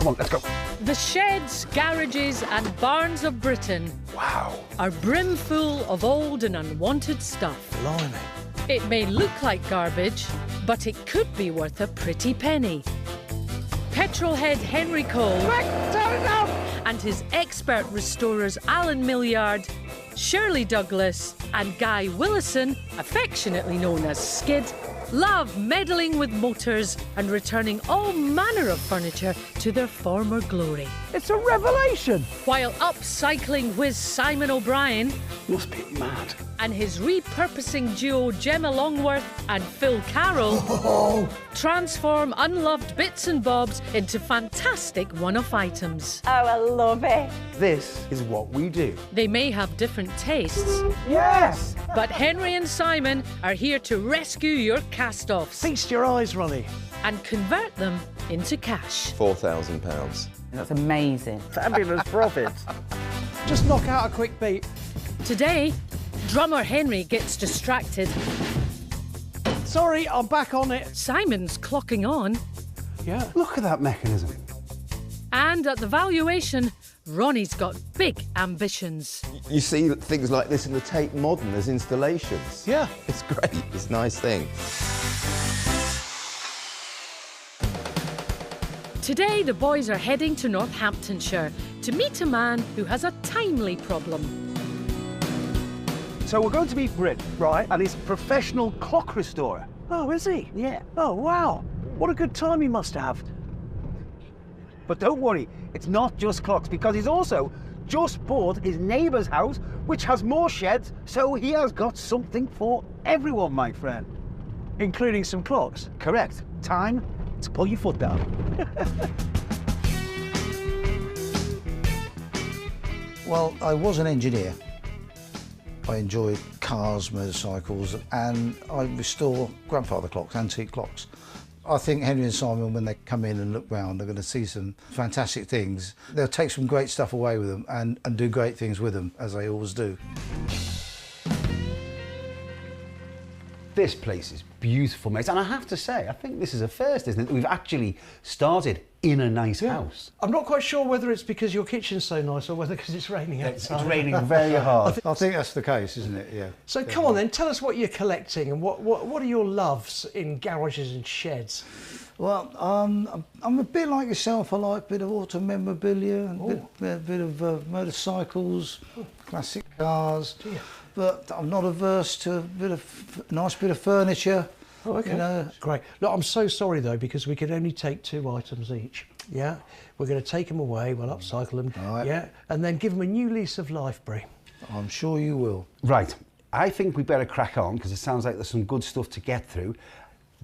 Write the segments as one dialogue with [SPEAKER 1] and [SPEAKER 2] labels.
[SPEAKER 1] Come on, let's go.
[SPEAKER 2] The sheds, garages and barns of Britain are brimful of old and unwanted stuff.
[SPEAKER 1] Blimey.
[SPEAKER 2] It may look like garbage, but it could be worth a pretty penny. Petrolhead Henry Cole and his expert restorers Alan Millyard, Shirley Douglas and Guy Willison, affectionately known as Skid, love meddling with motors and returning all manner of furniture to their former glory.
[SPEAKER 1] It's a revelation.
[SPEAKER 2] While upcycling whiz Simon O'Brien
[SPEAKER 1] Must be mad.
[SPEAKER 2] and his repurposing duo Gemma Longworth and Phil Carroll transform unloved bits and bobs into fantastic one-off items.
[SPEAKER 3] Oh, I love it.
[SPEAKER 1] This is what we do.
[SPEAKER 2] They may have different tastes,
[SPEAKER 1] Yes!
[SPEAKER 2] but Henry and Simon are here to rescue your cast-offs
[SPEAKER 1] Feast your eyes, Ronnie.
[SPEAKER 2] and convert them into cash.
[SPEAKER 4] £4,000.
[SPEAKER 3] That's amazing.
[SPEAKER 1] Fabulous profit. Just knock out a quick beat.
[SPEAKER 2] Today, drummer Henry gets distracted.
[SPEAKER 1] Sorry, I'm back on it.
[SPEAKER 2] Simon's clocking on,
[SPEAKER 1] Yeah. Look at that mechanism.
[SPEAKER 2] and at the valuation, Ronnie's got big ambitions.
[SPEAKER 4] You see things like this in the Tate Modern as installations.
[SPEAKER 1] Yeah.
[SPEAKER 4] It's great. It's a nice thing.
[SPEAKER 2] Today, the boys are heading to Northamptonshire to meet a man who has a timely problem.
[SPEAKER 5] So we're going to meet Bryn, right? And he's a professional clock restorer.
[SPEAKER 1] Oh, is he?
[SPEAKER 5] Yeah.
[SPEAKER 1] Oh, wow. What a good time he must have.
[SPEAKER 5] But don't worry, it's not just clocks, because he's also just bought his neighbour's house, which has more sheds, so he has got something for everyone, my friend.
[SPEAKER 1] Including some clocks.
[SPEAKER 5] Correct. Time to pull your foot down.
[SPEAKER 6] Well, I was an engineer. I enjoyed cars, motorcycles, and I restore grandfather clocks, antique clocks. I think Henry and Simon, when they come in and look round, they're going to see some fantastic things. They'll take some great stuff away with them and do great things with them, as they always do.
[SPEAKER 5] This place is beautiful, mate. And I have to say, I think this is a first, isn't it? We've actually started in a nice house.
[SPEAKER 1] I'm not quite sure whether it's because your kitchen's so nice or whether because it's raining outside.
[SPEAKER 5] It's raining very hard.
[SPEAKER 6] I think that's the case, isn't it? Yeah.
[SPEAKER 1] So come on then, tell us what you're collecting and what are your loves in garages and sheds?
[SPEAKER 6] Well, I'm a bit like yourself. I like a bit of auto memorabilia and a bit of motorcycles, classic cars. But I'm not averse to a nice bit of furniture.
[SPEAKER 1] Oh, okay.
[SPEAKER 6] You know.
[SPEAKER 1] Great. Look, I'm so sorry though, because we can only take 2 items each. Yeah? We're going to take them away, we'll upcycle them.
[SPEAKER 6] Right.
[SPEAKER 1] Yeah? And then give them a new lease of life, Bryn.
[SPEAKER 6] I'm sure you will.
[SPEAKER 5] Right. I think we better crack on, because it sounds like there's some good stuff to get through.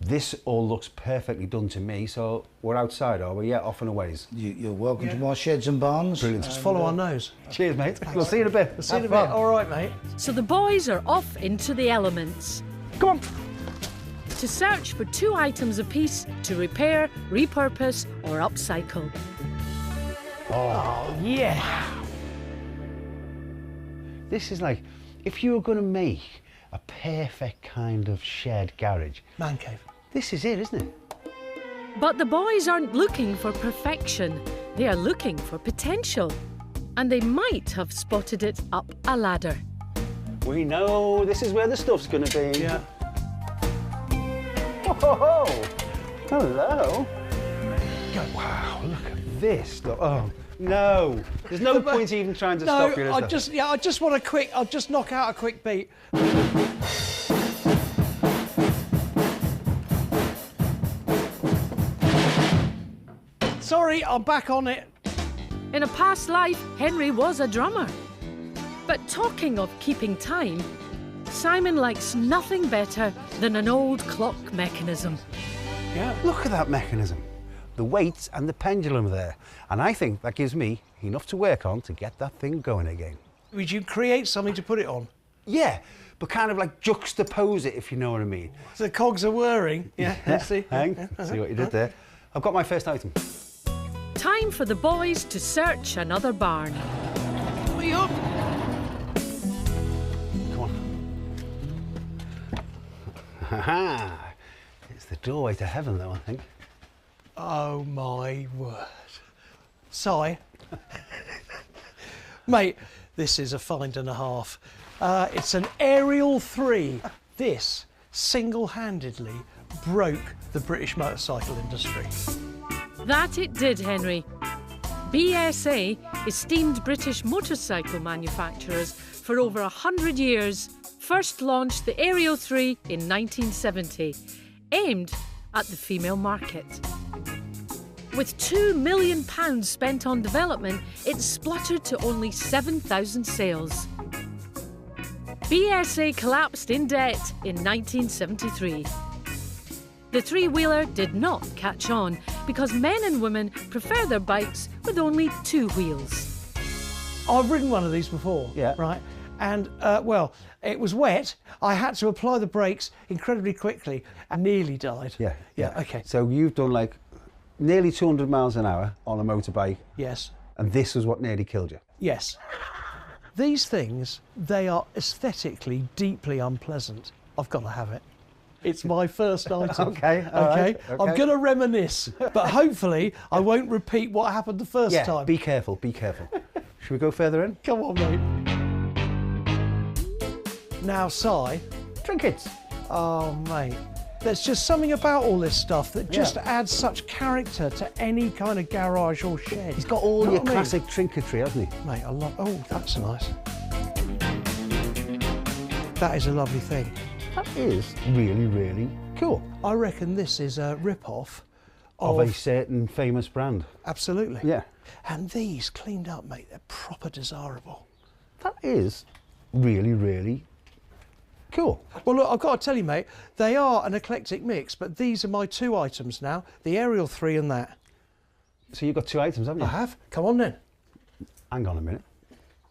[SPEAKER 5] This all looks perfectly done to me, so we're outside, are we? Yeah, off and a ways.
[SPEAKER 6] You're welcome to my sheds and barns.
[SPEAKER 5] Brilliant.
[SPEAKER 1] Just follow our nose.
[SPEAKER 5] Cheers, mate. We'll see you in a bit.
[SPEAKER 1] We'll see you in a bit. All right, mate.
[SPEAKER 2] So the boys are off into the elements
[SPEAKER 5] Come on.
[SPEAKER 2] to search for 2 items apiece to repair, repurpose or upcycle.
[SPEAKER 1] Oh, yeah.
[SPEAKER 5] This is like, if you were going to make a perfect kind of shared garage,
[SPEAKER 1] Man cave.
[SPEAKER 5] this is it, isn't it?
[SPEAKER 2] But the boys aren't looking for perfection. They are looking for potential. And they might have spotted it up a ladder.
[SPEAKER 5] We know this is where the stuff's going to be.
[SPEAKER 1] Yeah.
[SPEAKER 5] Oh, hello. Wow, look at this stuff. Oh, no. There's no point even trying to stop you, is there?
[SPEAKER 1] I just want a quick, I'll just knock out a quick beat. Sorry, I'm back on it.
[SPEAKER 2] In a past life, Henry was a drummer. But talking of keeping time, Simon likes nothing better than an old clock mechanism.
[SPEAKER 1] Yeah.
[SPEAKER 5] Look at that mechanism. The weights and the pendulum are there. And I think that gives me enough to work on to get that thing going again.
[SPEAKER 1] Would you create something to put it on?
[SPEAKER 5] Yeah, but kind of like juxtapose it, if you know what I mean.
[SPEAKER 1] So the cogs are whirring. Yeah, let's see.
[SPEAKER 5] See what you did there? I've got my first item.
[SPEAKER 2] Time for the boys to search another barn.
[SPEAKER 1] What are you up?
[SPEAKER 5] Come on. Ha-ha. It's the doorway to heaven, though, I think.
[SPEAKER 1] Oh, my word. Si. Mate, this is a find and a half. It's an Aerial 3. This single-handedly broke the British motorcycle industry.
[SPEAKER 2] That it did, Henry. BSA, esteemed British motorcycle manufacturers for over 100 years, first launched the Aerial 3 in 1970, aimed at the female market. With £2 million spent on development, it spluttered to only 7,000 sales. BSA collapsed in debt in 1973. The three-wheeler did not catch on because men and women prefer their bikes with only 2 wheels.
[SPEAKER 1] I've ridden one of these before,
[SPEAKER 5] Yeah.
[SPEAKER 1] right? And, well, it was wet. I had to apply the brakes incredibly quickly and nearly died.
[SPEAKER 5] Yeah.
[SPEAKER 1] Yeah, okay.
[SPEAKER 5] So you've done like nearly 200 miles an hour on a motorbike,
[SPEAKER 1] Yes.
[SPEAKER 5] and this is what nearly killed you.
[SPEAKER 1] Yes. These things, they are aesthetically deeply unpleasant. I've got to have it. It's my first item.
[SPEAKER 5] Okay, all right, okay.
[SPEAKER 1] I'm going to reminisce, but hopefully I won't repeat what happened the first
[SPEAKER 5] Yeah,
[SPEAKER 1] time.
[SPEAKER 5] be careful, be careful. Should we go further in?
[SPEAKER 1] Come on, mate. Now, Si.
[SPEAKER 5] Trinkets.
[SPEAKER 1] Oh, mate. There's just something about all this stuff that just adds such character to any kind of garage or shed.
[SPEAKER 5] He's got all
[SPEAKER 1] Know
[SPEAKER 5] your
[SPEAKER 1] what I mean?
[SPEAKER 5] classic trinketry, hasn't he?
[SPEAKER 1] Mate, I love... Oh, that's nice. That is a lovely thing.
[SPEAKER 5] That is really, really cool.
[SPEAKER 1] I reckon this is a rip-off
[SPEAKER 5] Of a certain famous brand.
[SPEAKER 1] Absolutely.
[SPEAKER 5] Yeah.
[SPEAKER 1] And these cleaned up, mate, they're proper desirable.
[SPEAKER 5] That is really, really cool.
[SPEAKER 1] Well, look, I've got to tell you, mate, they are an eclectic mix, but these are my 2 items now, the Aerial 3 and that.
[SPEAKER 5] So you've got 2 items, haven't you?
[SPEAKER 1] I have. Come on then.
[SPEAKER 5] Hang on a minute.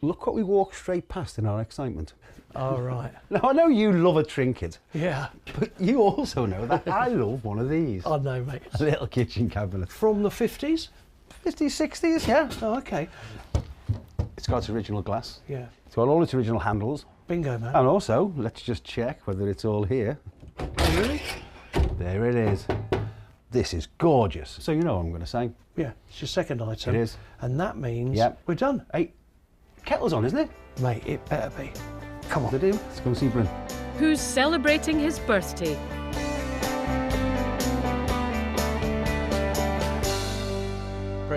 [SPEAKER 5] Look what we walked straight past in our excitement.
[SPEAKER 1] All right.
[SPEAKER 5] Now, I know you love a trinket,
[SPEAKER 1] Yeah.
[SPEAKER 5] but you also know that I love one of these.
[SPEAKER 1] I know, mate.
[SPEAKER 5] A little kitchen cabinet.
[SPEAKER 1] From the 50s?
[SPEAKER 5] 50s, 60s, yeah.
[SPEAKER 1] Oh, okay.
[SPEAKER 5] It's got its original glass.
[SPEAKER 1] Yeah.
[SPEAKER 5] It's got all its original handles.
[SPEAKER 1] Bingo, man.
[SPEAKER 5] And also, let's just check whether it's all here.
[SPEAKER 1] Really?
[SPEAKER 5] There it is. This is gorgeous. So you know what I'm going to say.
[SPEAKER 1] Yeah, it's your second item.
[SPEAKER 5] It is.
[SPEAKER 1] And that means
[SPEAKER 5] Yep.
[SPEAKER 1] we're done.
[SPEAKER 5] Hey, kettle's on, isn't it?
[SPEAKER 1] Mate, it better be. Come on.
[SPEAKER 5] They do. Let's go and see Bryn.
[SPEAKER 2] Who's celebrating his birthday?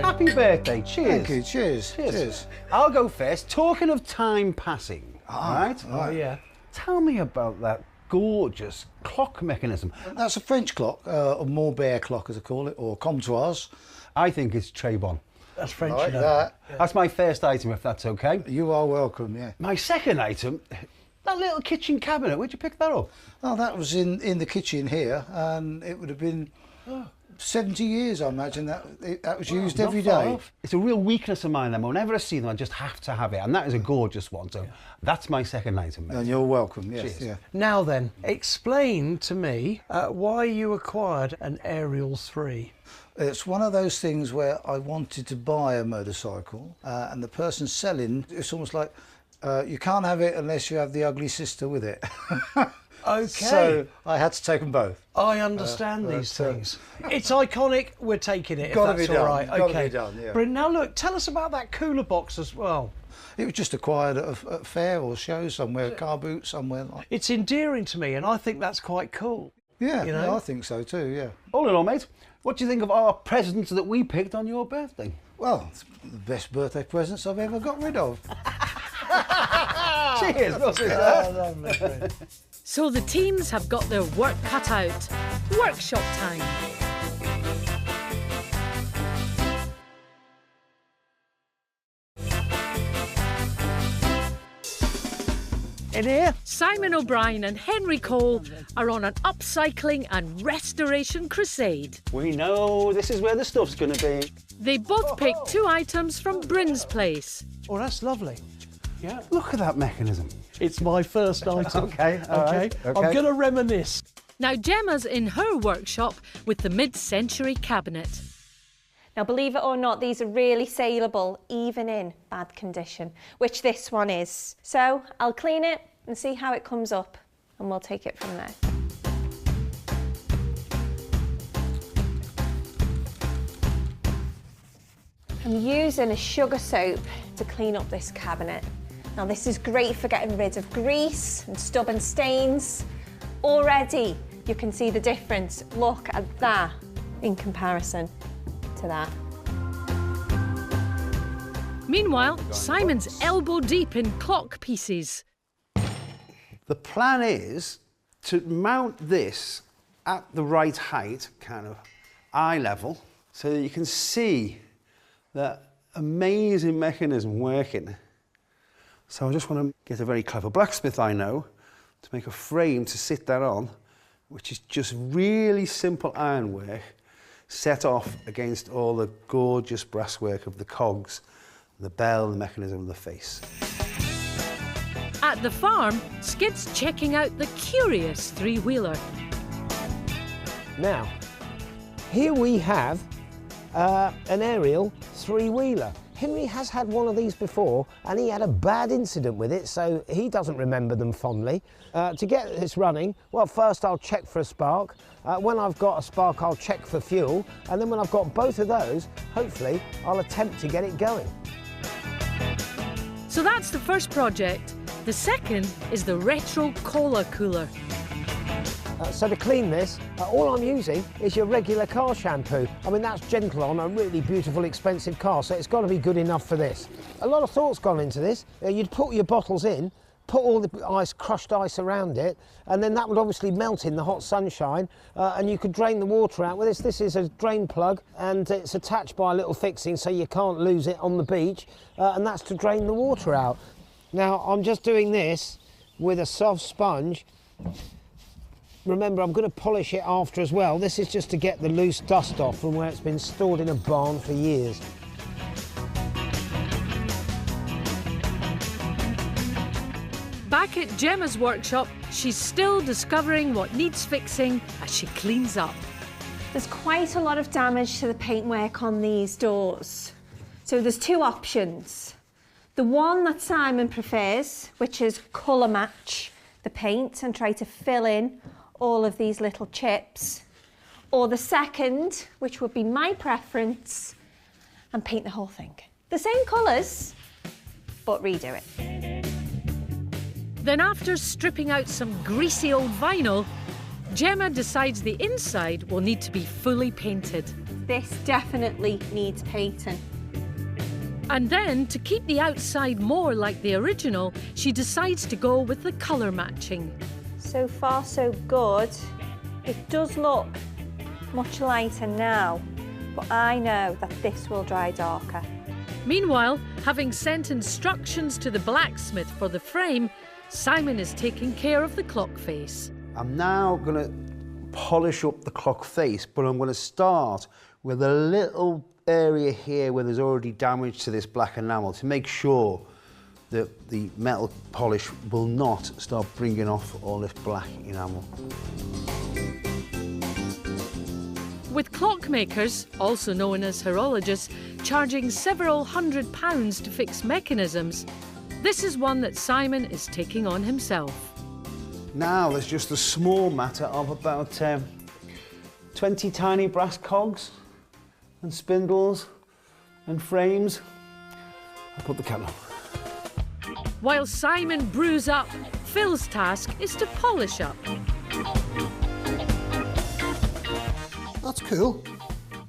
[SPEAKER 5] Happy birthday. Cheers.
[SPEAKER 6] Thank you. Cheers.
[SPEAKER 5] Cheers. I'll go first. Talking of time passing, right?
[SPEAKER 1] Oh, yeah.
[SPEAKER 5] Tell me about that gorgeous clock mechanism.
[SPEAKER 6] That's a French clock, a Morbert clock, as I call it, or comptoise.
[SPEAKER 5] I think it's Trebon.
[SPEAKER 1] That's French,
[SPEAKER 6] Like
[SPEAKER 1] you know.
[SPEAKER 6] that.
[SPEAKER 5] That's my first item, if that's okay.
[SPEAKER 6] You are welcome. Yeah.
[SPEAKER 5] My second item, that little kitchen cabinet. Where'd you pick that up?
[SPEAKER 6] Oh, that was in the kitchen here, and it would have been 70 years, I imagine. That was used
[SPEAKER 5] Not
[SPEAKER 6] every
[SPEAKER 5] far
[SPEAKER 6] day.
[SPEAKER 5] off. It's a real weakness of mine. Then whenever I see them, I just have to have it, and that is a gorgeous one. So that's my second item, mate.
[SPEAKER 6] And you're welcome. Yes.
[SPEAKER 5] Cheers.
[SPEAKER 6] Yeah.
[SPEAKER 1] Now then, explain to me why you acquired an Aerial 3.
[SPEAKER 6] It's one of those things where I wanted to buy a motorcycle, and the person selling, it's almost like you can't have it unless you have the ugly sister with it.
[SPEAKER 1] Okay.
[SPEAKER 6] So I had to take them both.
[SPEAKER 1] I understand these things. It's iconic. We're taking it.
[SPEAKER 6] Gotta
[SPEAKER 1] if that's
[SPEAKER 6] be
[SPEAKER 1] all
[SPEAKER 6] done,
[SPEAKER 1] right.
[SPEAKER 6] gotta
[SPEAKER 1] Okay.
[SPEAKER 6] be done, yeah.
[SPEAKER 1] Bryn, now look, tell us about that cooler box as well.
[SPEAKER 6] It was just acquired at a fair or show somewhere, car boot somewhere. Like.
[SPEAKER 1] It's endearing to me, and I think that's quite cool.
[SPEAKER 6] Yeah,
[SPEAKER 1] You know?
[SPEAKER 6] yeah, I think so too. Yeah.
[SPEAKER 5] All in all, mate, what do you think of our presents that we picked on your birthday?
[SPEAKER 6] Well, it's the best birthday presents I've ever got rid of.
[SPEAKER 5] Cheers. What's it,
[SPEAKER 2] So the teams have got their work cut out. Workshop time.
[SPEAKER 1] In here?
[SPEAKER 2] Simon O'Brien and Henry Cole are on an upcycling and restoration crusade.
[SPEAKER 5] We know this is where the stuff's going to be.
[SPEAKER 2] They both picked 2 items from Bryn's place.
[SPEAKER 1] Oh, that's lovely. Yeah.
[SPEAKER 5] Look at that mechanism.
[SPEAKER 1] It's my first item.
[SPEAKER 5] Okay, all right, okay.
[SPEAKER 1] I'm going to reminisce.
[SPEAKER 2] Now Gemma's in her workshop with the mid-century cabinet.
[SPEAKER 7] Now, believe it or not, these are really saleable, even in bad condition, which this one is. So I'll clean it and see how it comes up, and we'll take it from there. I'm using a sugar soap to clean up this cabinet. Now this is great for getting rid of grease and stubborn stains. Already you can see the difference. Look at that in comparison to that.
[SPEAKER 2] Meanwhile, Simon's elbow deep in clock pieces.
[SPEAKER 5] The plan is to mount this at the right height, kind of eye level, so that you can see that amazing mechanism working. So I just want to get a very clever blacksmith I know to make a frame to sit that on, which is just really simple ironwork set off against all the gorgeous brasswork of the cogs, the bell, the mechanism, and the face.
[SPEAKER 2] At the farm, Skid's checking out the curious three-wheeler.
[SPEAKER 8] Now, here we have an aerial three-wheeler. Henry has had one of these before and he had a bad incident with it, so he doesn't remember them fondly. To get this running, well, first I'll check for a spark. When I've got a spark, I'll check for fuel, and then when I've got both of those, hopefully I'll attempt to get it going.
[SPEAKER 2] So that's the first project. The second is the retro cola cooler.
[SPEAKER 8] So to clean this, all I'm using is your regular car shampoo. I mean, that's gentle on a really beautiful, expensive car, so it's got to be good enough for this. A lot of thought's gone into this. You'd put your bottles in, put all the ice, crushed ice around it, and then that would obviously melt in the hot sunshine, and you could drain the water out with this. This is a drain plug, and it's attached by a little fixing so you can't lose it on the beach, and that's to drain the water out. Now, I'm just doing this with a soft sponge. Remember, I'm going to polish it after as well. This is just to get the loose dust off from where it's been stored in a barn for years.
[SPEAKER 2] Back at Gemma's workshop, she's still discovering what needs fixing as she cleans up.
[SPEAKER 7] There's quite a lot of damage to the paintwork on these doors. So there's two options. The one that Simon prefers, which is colour match the paint and try to fill in all of these little chips. Or the second, which would be my preference, and paint the whole thing. The same colours, but redo it.
[SPEAKER 2] Then after stripping out some greasy old vinyl, Gemma decides the inside will need to be fully painted.
[SPEAKER 7] This definitely needs painting.
[SPEAKER 2] And then, to keep the outside more like the original, she decides to go with the colour matching.
[SPEAKER 7] So far so good. It does look much lighter now, but I know that this will dry darker.
[SPEAKER 2] Meanwhile, having sent instructions to the blacksmith for the frame, Simon is taking care of the clock face.
[SPEAKER 5] I'm now going to polish up the clock face, but I'm going to start with a little area here where there's already damage to this black enamel to make sure that the metal polish will not start bringing off all this black enamel.
[SPEAKER 2] With clockmakers, also known as horologists, charging several £100 to fix mechanisms, this is one that Simon is taking on himself.
[SPEAKER 5] Now there's just a small matter of about 20 tiny brass cogs and spindles and frames. I'll put the camera on.
[SPEAKER 2] While Simon brews up, Phil's task is to polish up.
[SPEAKER 9] That's cool.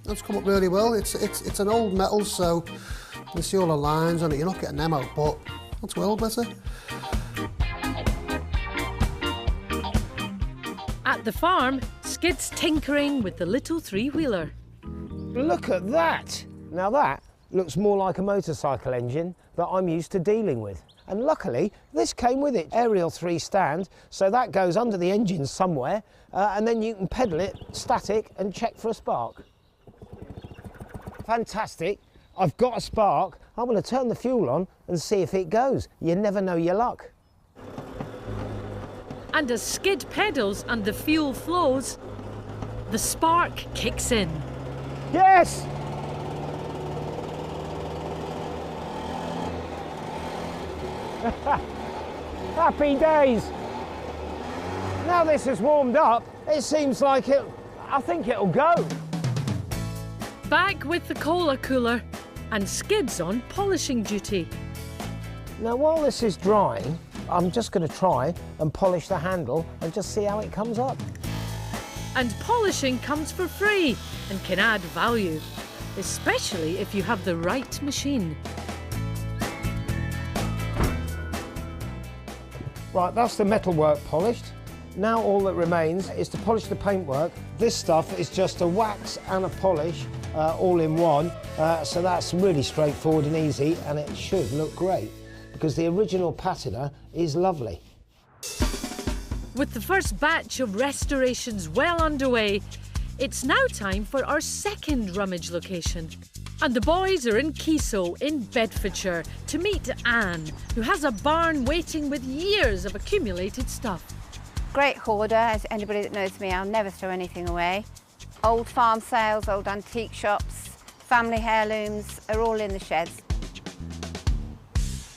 [SPEAKER 9] That's come up really well. It's an old metal, so you see all the lines on it. You're not getting them out, but that's well better.
[SPEAKER 2] At the farm, Skid's tinkering with the little three-wheeler.
[SPEAKER 8] Look at that! Now that looks more like a motorcycle engine that I'm used to dealing with. And luckily, this came with it. Aerial 3 stand, so that goes under the engine somewhere, and then you can pedal it static and check for a spark. Fantastic. I've got a spark. I'm going to turn the fuel on and see if it goes. You never know your luck.
[SPEAKER 2] And as Skid pedals and the fuel flows, the spark kicks in.
[SPEAKER 8] Yes! Happy days! Now this has warmed up, it seems like I think it'll go.
[SPEAKER 2] Back with the cola cooler, and skids on polishing duty.
[SPEAKER 8] Now, while this is drying, I'm just going to try and polish the handle and just see how it comes up.
[SPEAKER 2] And polishing comes for free and can add value, especially if you have the right machine.
[SPEAKER 8] Right, that's the metalwork polished. Now all that remains is to polish the paintwork. This stuff is just a wax and a polish all in one, so that's really straightforward and easy, and it should look great because the original patina is lovely.
[SPEAKER 2] With the first batch of restorations well underway, it's now time for our second rummage location. And the boys are in Keeso in Bedfordshire to meet Anne, who has a barn waiting with years of accumulated stuff.
[SPEAKER 10] Great hoarder, as anybody that knows me, I'll never throw anything away. Old farm sales, old antique shops, family heirlooms are all in the sheds.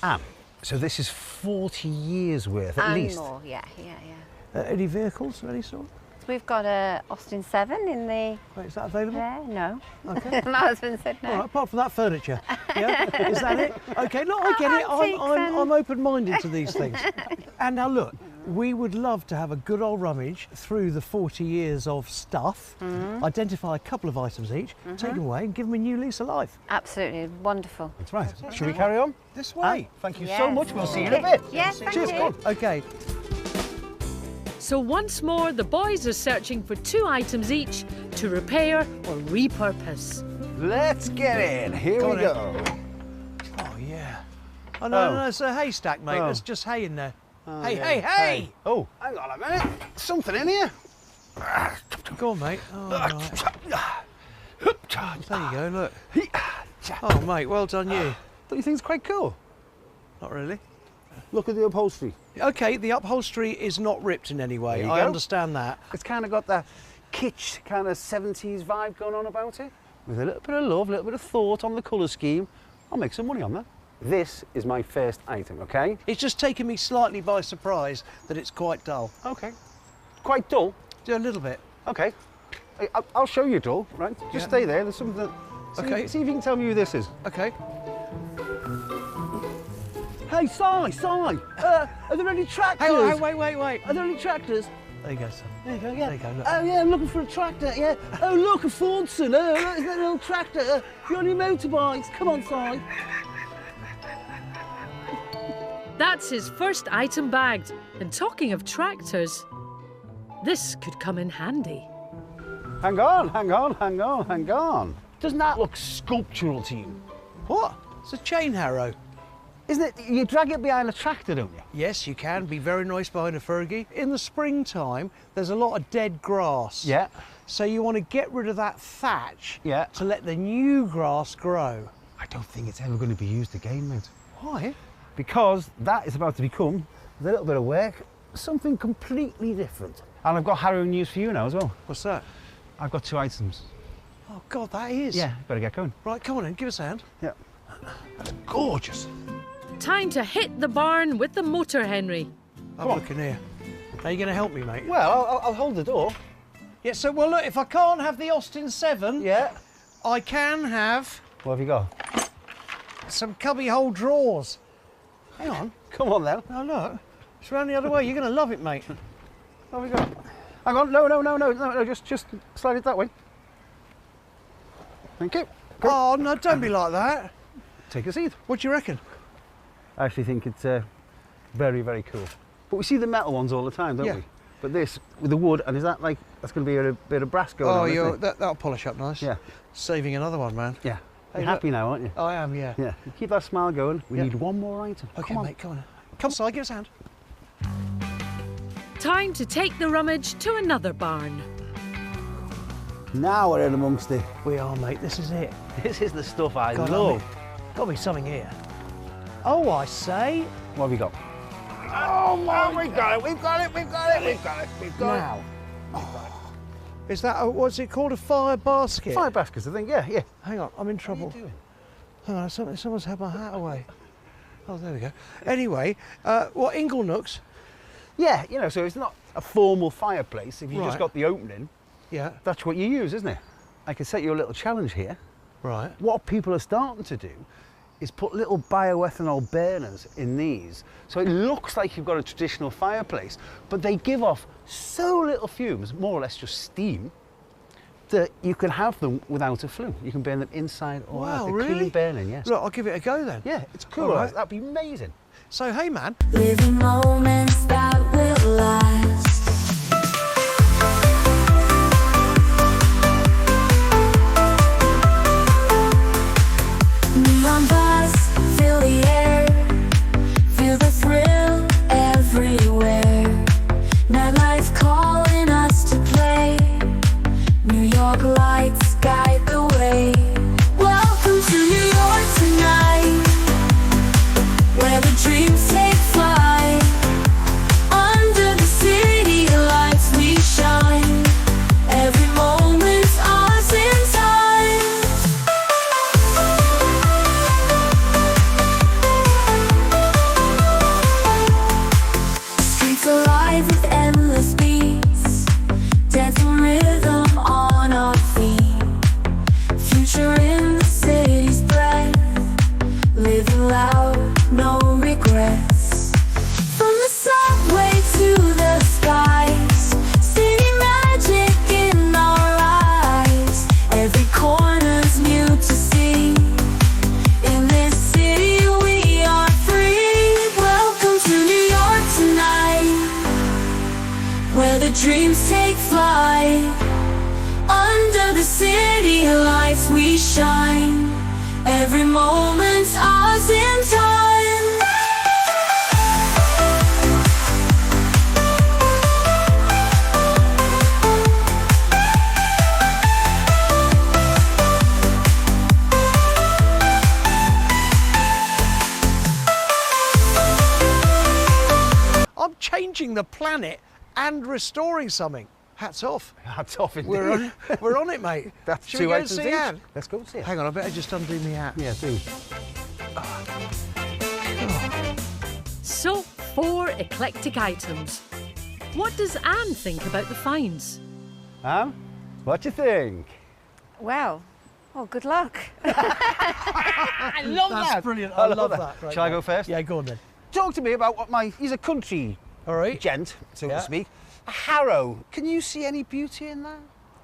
[SPEAKER 5] Anne, so this is 40 years worth at least?
[SPEAKER 10] And more, yeah.
[SPEAKER 1] Any vehicles of any sort?
[SPEAKER 10] We've got a Austin 7 in the...
[SPEAKER 1] Wait, is that available?
[SPEAKER 10] There, no.
[SPEAKER 1] Okay.
[SPEAKER 10] My husband said no.
[SPEAKER 1] All right, apart from that furniture. Yeah, is that it? Okay, look, I get it. I'm open-minded to these things. And now look, we would love to have a good old rummage through the 40 years of stuff, identify a couple of items each, take them away and give them a new lease of life.
[SPEAKER 10] Absolutely, wonderful.
[SPEAKER 5] That's right. Should we carry on?
[SPEAKER 1] This way.
[SPEAKER 5] Thank you
[SPEAKER 10] Yes.
[SPEAKER 5] so much. We'll see you in a bit.
[SPEAKER 10] Yes, thank
[SPEAKER 5] Cheers,
[SPEAKER 10] you.
[SPEAKER 5] come on.
[SPEAKER 1] Okay.
[SPEAKER 2] So once more, the boys are searching for 2 items each to repair or repurpose.
[SPEAKER 5] Let's get in. Here
[SPEAKER 1] Come
[SPEAKER 5] we
[SPEAKER 1] on
[SPEAKER 5] go.
[SPEAKER 1] Oh, yeah. Oh, no, it's a haystack, mate.
[SPEAKER 5] Oh.
[SPEAKER 1] There's just hay in there. Hey,
[SPEAKER 5] yeah.
[SPEAKER 1] hey, hey!
[SPEAKER 5] Oh, hang on a minute. Something in here.
[SPEAKER 1] Go on, mate. Oh, right. There you go, look. Oh, mate, well done you.
[SPEAKER 5] Don't you think it's quite cool?
[SPEAKER 1] Not really.
[SPEAKER 5] Look at the upholstery.
[SPEAKER 1] OK, the upholstery is not ripped in any way.
[SPEAKER 5] There you
[SPEAKER 1] I
[SPEAKER 5] go.
[SPEAKER 1] understand that.
[SPEAKER 5] It's kind of got that kitsch kind of 70s vibe going on about it. With a little bit of love, a little bit of thought on the colour scheme. I'll make some money on that. This is my first item, OK?
[SPEAKER 1] It's just taken me slightly by surprise that it's quite dull.
[SPEAKER 5] OK. Quite dull?
[SPEAKER 1] Yeah, a little bit.
[SPEAKER 5] OK. I'll show you dull, right? Just stay there. There's something that...
[SPEAKER 1] OK.
[SPEAKER 5] See if you can tell me who this is.
[SPEAKER 1] OK.
[SPEAKER 5] Hey, Si! Are there any tractors?
[SPEAKER 1] Hang on, wait.
[SPEAKER 5] Are there any tractors?
[SPEAKER 1] There you go, son.
[SPEAKER 5] There you go, yeah.
[SPEAKER 1] There you go, look.
[SPEAKER 5] Oh, yeah, I'm looking for a tractor, yeah. Oh, look, a Fordson. Oh, look, is that an old tractor? You're on your motorbikes. Come on, Si.
[SPEAKER 2] That's his first item bagged. And talking of tractors, this could come in handy.
[SPEAKER 5] Hang on. Doesn't that look sculptural to you?
[SPEAKER 1] What? It's a chain harrow.
[SPEAKER 5] Isn't it? You drag it behind a tractor, don't you?
[SPEAKER 1] Yes, you can be very nice behind a Fergie. In the springtime, there's a lot of dead grass.
[SPEAKER 5] Yeah.
[SPEAKER 1] So you want to get rid of that thatch
[SPEAKER 5] Yeah.
[SPEAKER 1] to let the new grass grow.
[SPEAKER 5] I don't think it's ever going to be used again, mate.
[SPEAKER 1] Why?
[SPEAKER 5] Because that is about to become, with a little bit of work, something completely different. And I've got harrowing news for you now as well.
[SPEAKER 1] What's that?
[SPEAKER 5] I've got 2 items.
[SPEAKER 1] Oh, God, that is.
[SPEAKER 5] Yeah, better get going.
[SPEAKER 1] Right, come on then, give us a hand.
[SPEAKER 5] Yeah. That's gorgeous.
[SPEAKER 2] Time to hit the barn with the motor, Henry.
[SPEAKER 1] Have a look in here. Are you going to help me, mate?
[SPEAKER 5] Well, I'll hold the door.
[SPEAKER 1] Yeah, so, well, look, if I can't have the Austin 7,
[SPEAKER 5] Yeah.
[SPEAKER 1] I can have
[SPEAKER 5] What have you got?
[SPEAKER 1] some cubbyhole drawers. Hang on.
[SPEAKER 5] Come on then.
[SPEAKER 1] Oh, look. It's round the other way. You're going to love it, mate.
[SPEAKER 5] What have we got? Hang on. No, just slide it that way. Thank you. Good.
[SPEAKER 1] Oh, no, don't be like that.
[SPEAKER 5] Take a seat.
[SPEAKER 1] What do you reckon?
[SPEAKER 5] I actually think it's very, very cool. But we see the metal ones all the time, don't
[SPEAKER 1] Yeah.
[SPEAKER 5] we? But this, with the wood, and is that like, that's going to be a bit of brass going on, isn't it?
[SPEAKER 1] that'll polish up nice.
[SPEAKER 5] Yeah.
[SPEAKER 1] Saving another one, man.
[SPEAKER 5] Yeah.
[SPEAKER 1] Hey,
[SPEAKER 5] You're happy now, aren't you?
[SPEAKER 1] I am, yeah.
[SPEAKER 5] Yeah. Keep that smile going. We
[SPEAKER 1] Yeah.
[SPEAKER 5] need one more item.
[SPEAKER 1] Okay,
[SPEAKER 5] Come on.
[SPEAKER 1] mate, come on. Come on, give us a hand.
[SPEAKER 2] Time to take the rummage to another barn.
[SPEAKER 5] Now we're in amongst it.
[SPEAKER 1] We are, mate. This is it.
[SPEAKER 5] This is the stuff I
[SPEAKER 1] God,
[SPEAKER 5] love.
[SPEAKER 1] Got to be something here. Oh, I say.
[SPEAKER 5] What have you got? Oh, we've got it.
[SPEAKER 1] Now. Is that, what's it called, a fire basket?
[SPEAKER 5] Fire baskets, I think, yeah.
[SPEAKER 1] Hang on, I'm in trouble.
[SPEAKER 5] What are you doing?
[SPEAKER 1] Hang on, someone's had my hat away. Oh, there we go. Anyway, what, ingle nooks?
[SPEAKER 5] Yeah, you know, so it's not a formal fireplace. If you just
[SPEAKER 1] Right.
[SPEAKER 5] got the opening,
[SPEAKER 1] Yeah.
[SPEAKER 5] that's what you use, isn't it? I can set you a little challenge here.
[SPEAKER 1] Right.
[SPEAKER 5] What people are starting to do is put little bioethanol burners in these. So it looks like you've got a traditional fireplace, but they give off so little fumes, more or less just steam, that you can have them without a flue. You can burn them inside or out.
[SPEAKER 1] Wow,
[SPEAKER 5] They're
[SPEAKER 1] really?
[SPEAKER 5] clean burning, yes.
[SPEAKER 1] Look, I'll give it a go then.
[SPEAKER 5] Yeah, it's cool.
[SPEAKER 1] All right.
[SPEAKER 5] That'd be amazing.
[SPEAKER 1] So, hey, man.
[SPEAKER 11] Living moments that will last. Neon bars fill the air, feel the thrill everywhere. Nightlife calling us to play. New York lights guide the way. Welcome to New York tonight, where the dreams take flight. Under the city lights we shine. Every moment's ours in time. Streets alive with endless beats, dancing rhythm on our feet. Future in the city's breath, living loud, no regrets. From the subway to the skies, city magic in our eyes. Every corner's new to see. In this city we are free. Welcome to New York tonight, where the dreams take flight. Under the city lights we shine. Every moment's ours in time.
[SPEAKER 1] I'm changing the planet and restoring something. Hats off.
[SPEAKER 5] Hats off indeed.
[SPEAKER 1] We're on it, mate.
[SPEAKER 5] That's
[SPEAKER 1] Should we
[SPEAKER 5] two
[SPEAKER 1] go and
[SPEAKER 5] items
[SPEAKER 1] see
[SPEAKER 5] each.
[SPEAKER 1] Anne?
[SPEAKER 5] Let's go and see it.
[SPEAKER 1] Hang on, I better just undo my hat.
[SPEAKER 5] Yeah, do.
[SPEAKER 2] So, 4 eclectic items. What does Anne think about the finds?
[SPEAKER 5] What do you think?
[SPEAKER 10] Well, good luck.
[SPEAKER 5] I love
[SPEAKER 1] That's
[SPEAKER 5] that.
[SPEAKER 1] brilliant. I love that. Right,
[SPEAKER 5] Shall I
[SPEAKER 1] mate.
[SPEAKER 5] go first?
[SPEAKER 1] Yeah, go on then.
[SPEAKER 5] Talk to me about what he's a country
[SPEAKER 1] All right.
[SPEAKER 5] gent, so
[SPEAKER 1] Yeah.
[SPEAKER 5] to speak. A harrow. Can you see any beauty in that?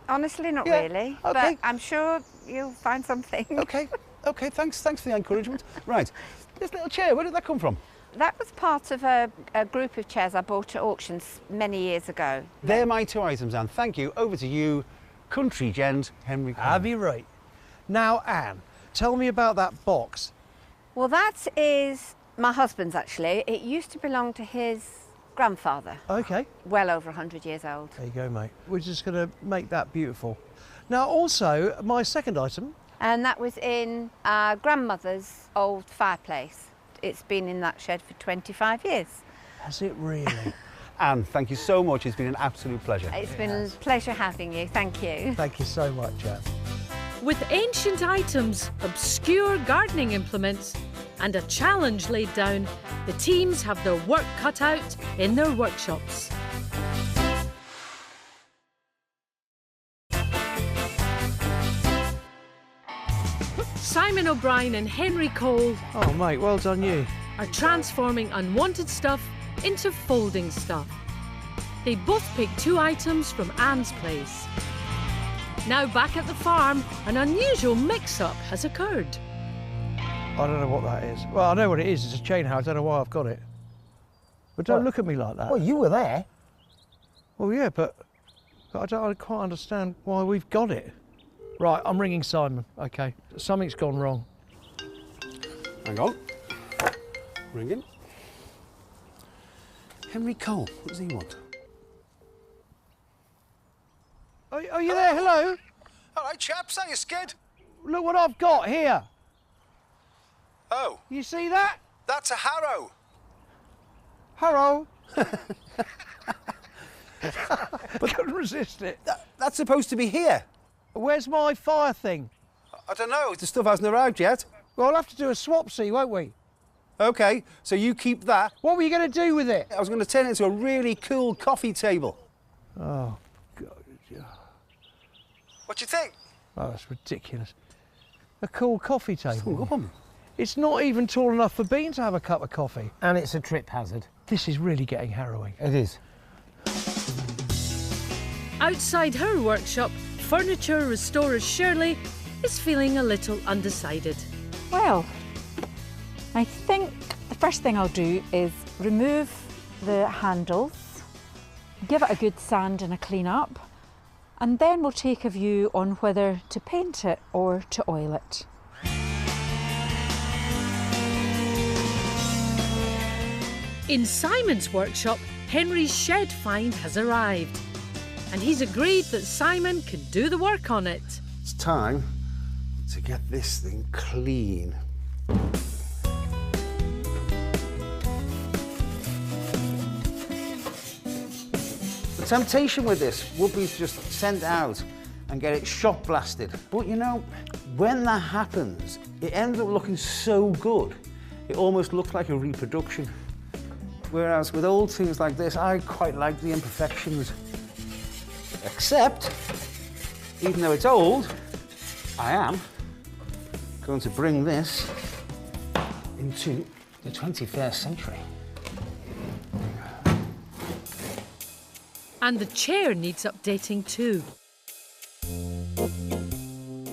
[SPEAKER 10] Honestly, not
[SPEAKER 5] Yeah,
[SPEAKER 10] really,
[SPEAKER 5] okay.
[SPEAKER 10] but I'm sure you'll find something.
[SPEAKER 5] Okay, thanks for the encouragement. Right, this little chair, where did that come from?
[SPEAKER 10] That was part of a group of chairs I bought at auctions many years ago.
[SPEAKER 5] They're my 2 items, Anne. Thank you. Over to you, country gent, Henry Cole.
[SPEAKER 1] Have you right. Now, Anne, tell me about that box.
[SPEAKER 10] Well, that is my husband's, actually. It used to belong to his grandfather,
[SPEAKER 1] Okay.
[SPEAKER 10] well over 100 years old.
[SPEAKER 1] There you go, mate. We're just going to make that beautiful. Now, also, my second item.
[SPEAKER 10] And that was in our grandmother's old fireplace. It's been in that shed for 25 years.
[SPEAKER 1] Has it really?
[SPEAKER 5] Anne, thank you so much. It's been an absolute pleasure.
[SPEAKER 10] It's been a pleasure having you. Thank you.
[SPEAKER 1] Thank you so much, Anne.
[SPEAKER 2] With ancient items, obscure gardening implements, and a challenge laid down, the teams have their work cut out in their workshops. Simon O'Brien and Henry Cole
[SPEAKER 1] Oh, mate, well done you.
[SPEAKER 2] are transforming unwanted stuff into folding stuff. They both picked 2 items from Anne's place. Now back at the farm, an unusual mix-up has occurred.
[SPEAKER 1] I don't know what that is. Well, I know what it is. It's a chain house. I don't know why I've got it. But don't
[SPEAKER 8] What?
[SPEAKER 1] look at me like that.
[SPEAKER 8] Well, you were there.
[SPEAKER 1] Well, yeah, but I don't quite understand why we've got it. Right, I'm ringing Simon. Okay, something's gone wrong.
[SPEAKER 5] Hang on. Ringing. Henry Cole, what does he want?
[SPEAKER 1] Are you there? Hello?
[SPEAKER 5] All right, chaps, are you scared?
[SPEAKER 1] Look what I've got here.
[SPEAKER 5] Oh,
[SPEAKER 1] You see that?
[SPEAKER 5] that's a harrow.
[SPEAKER 1] Hello. But couldn't resist it.
[SPEAKER 5] That's supposed to be here.
[SPEAKER 1] Where's my fire thing?
[SPEAKER 5] I don't know, the stuff hasn't arrived yet.
[SPEAKER 1] Well, we'll have to do a swap, see, won't we?
[SPEAKER 5] Okay, so you keep that.
[SPEAKER 1] What were you going to do with it?
[SPEAKER 5] I was going to turn it into a really cool coffee table.
[SPEAKER 1] Oh, God.
[SPEAKER 5] What do you think?
[SPEAKER 1] Oh, that's ridiculous. a cool coffee table. It's not even tall enough for Bean to have a cup of coffee.
[SPEAKER 8] And it's a trip hazard.
[SPEAKER 1] This is really getting harrowing.
[SPEAKER 8] It is.
[SPEAKER 2] Outside her workshop, furniture restorer Shelley is feeling a little undecided.
[SPEAKER 3] Well, I think the first thing I'll do is remove the handles, give it a good sand and a clean up, and then we'll take a view on whether to paint it or to oil it.
[SPEAKER 2] In Simon's workshop, Henry's shed find has arrived, and he's agreed that Simon can do the work on it.
[SPEAKER 5] It's time to get this thing clean. The temptation with this would be to just send it out and get it shot blasted. But you know, when that happens, it ends up looking so good, it almost looks like a reproduction. Whereas with old things like this, I quite like the imperfections. Except, even though it's old, I am going to bring this into the 21st century.
[SPEAKER 2] And the chair needs updating too.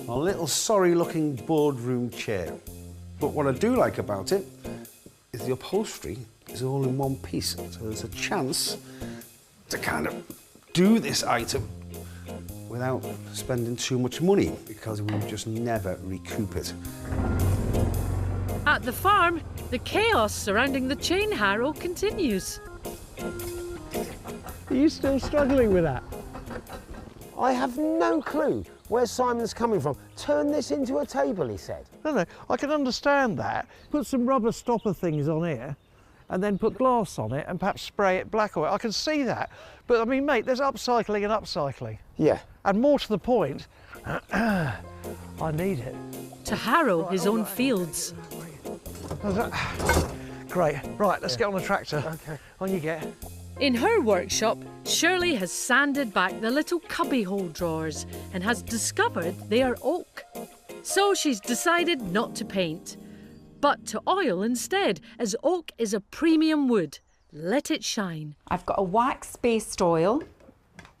[SPEAKER 5] A little sorry-looking boardroom chair. But what I do like about it is the upholstery is all in one piece, so there's a chance to kind of do this item without spending too much money, because we would just never recoup it.
[SPEAKER 2] At the farm, the chaos surrounding the chain harrow continues.
[SPEAKER 1] Are you still struggling with that?
[SPEAKER 8] I have no clue where Simon's coming from. Turn this into a table, he said.
[SPEAKER 1] No, I can understand that. Put some rubber stopper things on here and then put glass on it and perhaps spray it black oil. I can see that. But I mean, mate, there's upcycling and upcycling.
[SPEAKER 8] Yeah.
[SPEAKER 1] And more to the point, I need it.
[SPEAKER 2] To harrow his own fields.
[SPEAKER 1] Great. Right, let's get on the tractor.
[SPEAKER 8] Okay.
[SPEAKER 1] On you get.
[SPEAKER 2] In her workshop, Shelley has sanded back the little cubbyhole drawers and has discovered they are oak. So she's decided not to paint, but to oil instead, as oak is a premium wood. Let it shine.
[SPEAKER 3] I've got a wax-based oil,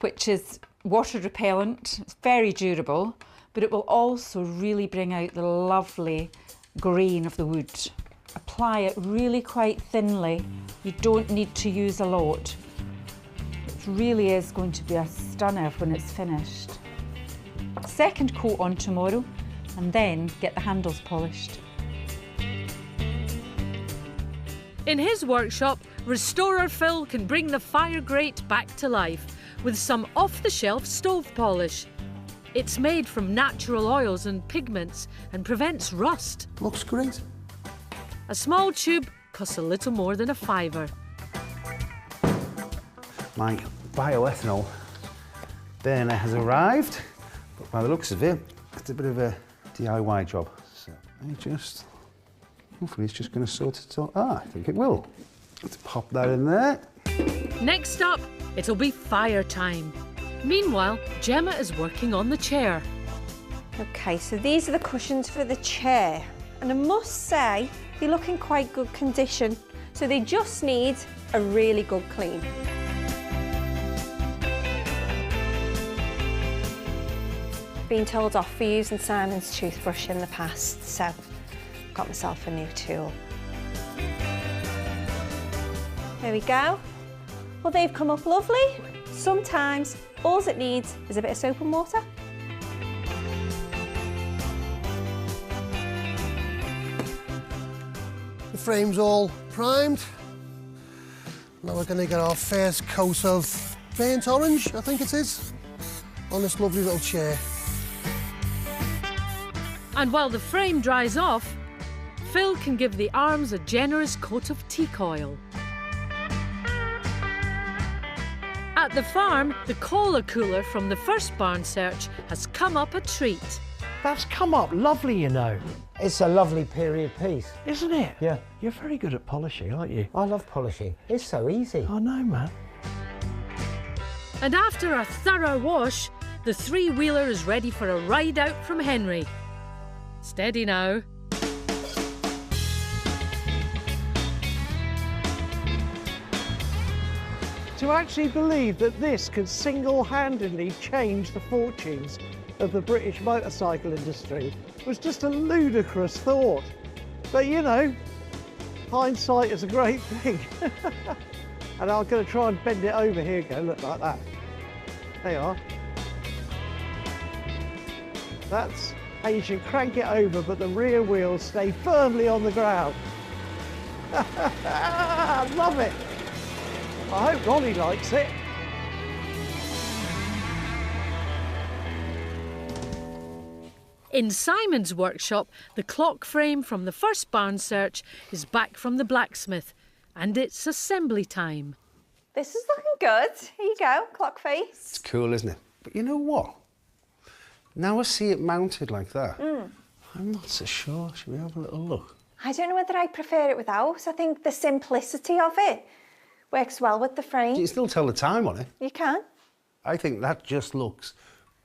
[SPEAKER 3] which is water repellent. It's very durable, but it will also really bring out the lovely grain of the wood. Apply it really quite thinly. You don't need to use a lot. It really is going to be a stunner when it's finished. Second coat on tomorrow, and then get the handles polished.
[SPEAKER 2] In his workshop, restorer Phil can bring the fire grate back to life with some off-the-shelf stove polish. It's made from natural oils and pigments and prevents rust.
[SPEAKER 9] Looks great.
[SPEAKER 2] A small tube costs a little more than £5.
[SPEAKER 5] My bioethanol burner has arrived, but by the looks of it, it's a bit of a DIY job. So hopefully it's just going to sort it out. I think it will. Let's pop that in there.
[SPEAKER 2] Next up, it'll be fire time. Meanwhile, Gemma is working on the chair.
[SPEAKER 7] Okay, so these are the cushions for the chair. And I must say, they look in quite good condition. So they just need a really good clean. Been told off for using Simon's toothbrush in the past, so got myself a new tool. There we go. Well, they've come up lovely. Sometimes all it needs is a bit of soap and water.
[SPEAKER 9] The frame's all primed. Now we're going to get our first coat of burnt orange, I think it is, on this lovely little chair.
[SPEAKER 2] And while the frame dries off, Phil can give the arms a generous coat of teak oil. At the farm, the cola cooler from the first barn search has come up a treat.
[SPEAKER 1] That's come up lovely, you know.
[SPEAKER 8] It's a lovely period piece.
[SPEAKER 1] Isn't it?
[SPEAKER 8] Yeah.
[SPEAKER 1] You're very good at polishing, aren't you?
[SPEAKER 8] I love polishing. It's so easy.
[SPEAKER 1] I know, man.
[SPEAKER 2] And after a thorough wash, the three-wheeler is ready for a ride out from Henry. Steady now.
[SPEAKER 1] To actually believe that this could single-handedly change the fortunes of the British motorcycle industry was just a ludicrous thought. But you know, hindsight is a great thing. And I'm going to try and bend it over. Here you go, look, like that. There you are. That's how you should crank it over, but the rear wheels stay firmly on the ground. I love it. I hope Ronnie likes it.
[SPEAKER 2] In Simon's workshop, the clock frame from the first barn search is back from the blacksmith, and it's assembly time.
[SPEAKER 12] This is looking good. Here you go, clock face.
[SPEAKER 5] It's cool, isn't it? But you know what? Now I see it mounted like that, I'm not so sure. Should we have a little look?
[SPEAKER 12] I don't know whether I prefer it without. I think the simplicity of it works well with the frame.
[SPEAKER 5] You can still tell the time on it.
[SPEAKER 12] You can.
[SPEAKER 5] I think that just looks